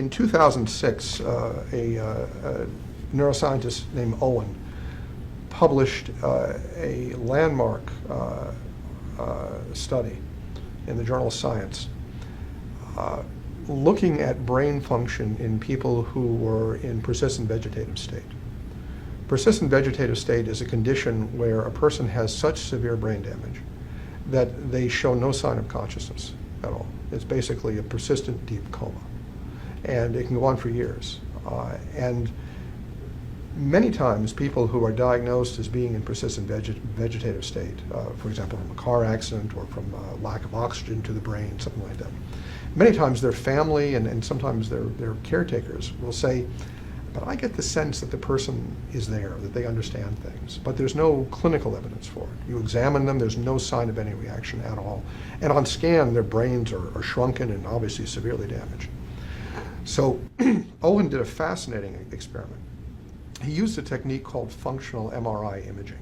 in 2006, a neuroscientist named Owen published a landmark study in the journal Science looking at brain function in people who were in persistent vegetative state. Persistent vegetative state is a condition where a person has such severe brain damage that they show no sign of consciousness at all. It's basically a persistent deep coma. And it can go on for years. And many times people who are diagnosed as being in persistent vegetative state, for example from a car accident or from lack of oxygen to the brain, something like that, many times their family and sometimes their caretakers will say, but I get the sense that the person is there, that they understand things, but there's no clinical evidence for it. You examine them, there's no sign of any reaction at all. And on scan, their brains are shrunken and obviously severely damaged. So Owen did a fascinating experiment. He used a technique called functional MRI imaging,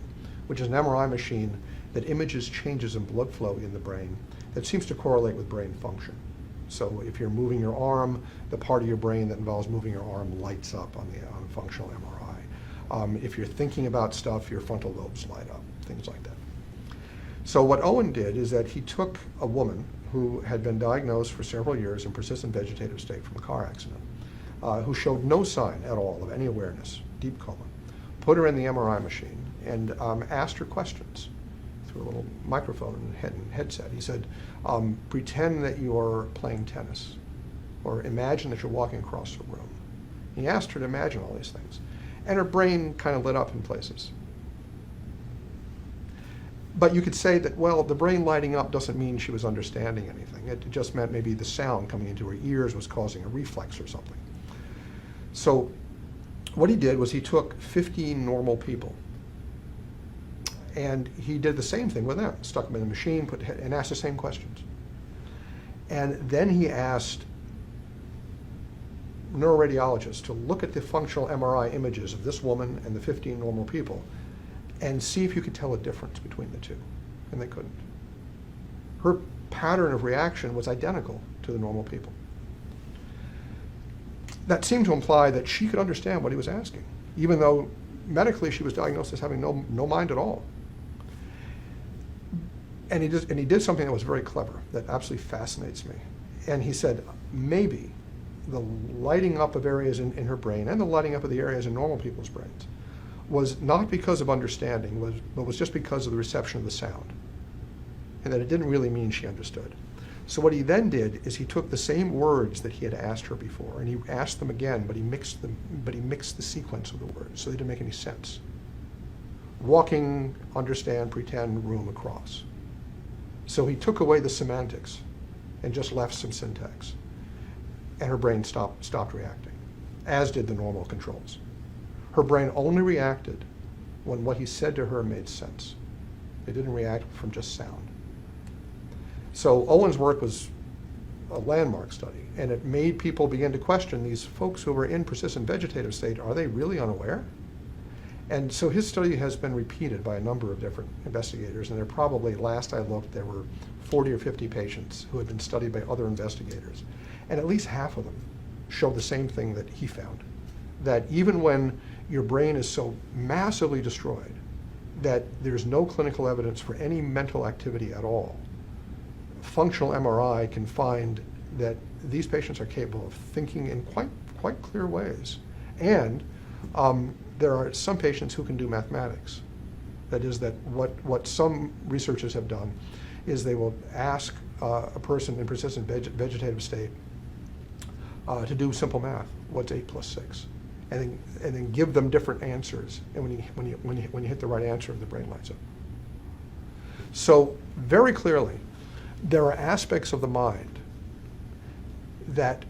which is an MRI machine that images changes in blood flow in the brain that seems to correlate with brain function. So if you're moving your arm, the part of your brain that involves moving your arm lights up on the functional MRI. If you're thinking about stuff, your frontal lobes light up, things like that. So what Owen did is that he took a woman who had been diagnosed for several years in persistent vegetative state from a car accident, who showed no sign at all of any awareness, deep coma, put her in the MRI machine and asked her questions through a little microphone and headset. He said, pretend that you're playing tennis, or imagine that you're walking across the room. He asked her to imagine all these things, and her brain kind of lit up in places. But you could say that, well, the brain lighting up doesn't mean she was understanding anything. It just meant maybe the sound coming into her ears was causing a reflex or something. So what he did was he took 15 normal people, and he did the same thing with them, stuck them in the machine, and asked the same questions. And then he asked neuroradiologists to look at the functional MRI images of this woman and the 15 normal people and see if you could tell a difference between the two. And they couldn't. Her pattern of reaction was identical to the normal people. That seemed to imply that she could understand what he was asking, even though medically she was diagnosed as having no mind at all. And he did something that was very clever, that absolutely fascinates me. And he said, maybe the lighting up of areas in her brain and the lighting up of the areas in normal people's brains was not because of understanding, but was just because of the reception of the sound. And that it didn't really mean she understood. So what he then did is he took the same words that he had asked her before, and he asked them again, but he mixed the sequence of the words, so they didn't make any sense. Walking, understand, pretend, room, across. So he took away the semantics and just left some syntax. And her brain stopped reacting, as did the normal controls. Her brain only reacted when what he said to her made sense. It didn't react from just sound. So Owen's work was a landmark study, and it made people begin to question these folks who were in persistent vegetative state. Are they really unaware? And so his study has been repeated by a number of different investigators, and there probably, last I looked, there were 40 or 50 patients who had been studied by other investigators. And at least half of them showed the same thing that he found, that even when your brain is so massively destroyed that there's no clinical evidence for any mental activity at all, functional MRI can find that these patients are capable of thinking in quite clear ways. And there are some patients who can do mathematics. That is, that what some researchers have done is they will ask a person in persistent vegetative state to do simple math. What's 8 plus 6? And then give them different answers. And when you hit the right answer, the brain lights up. So very clearly, there are aspects of the mind that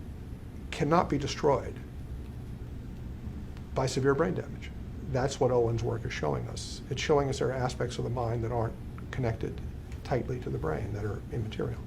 cannot be destroyed by severe brain damage. That's what Owen's work is showing us. It's showing us there are aspects of the mind that aren't connected tightly to the brain, that are immaterial.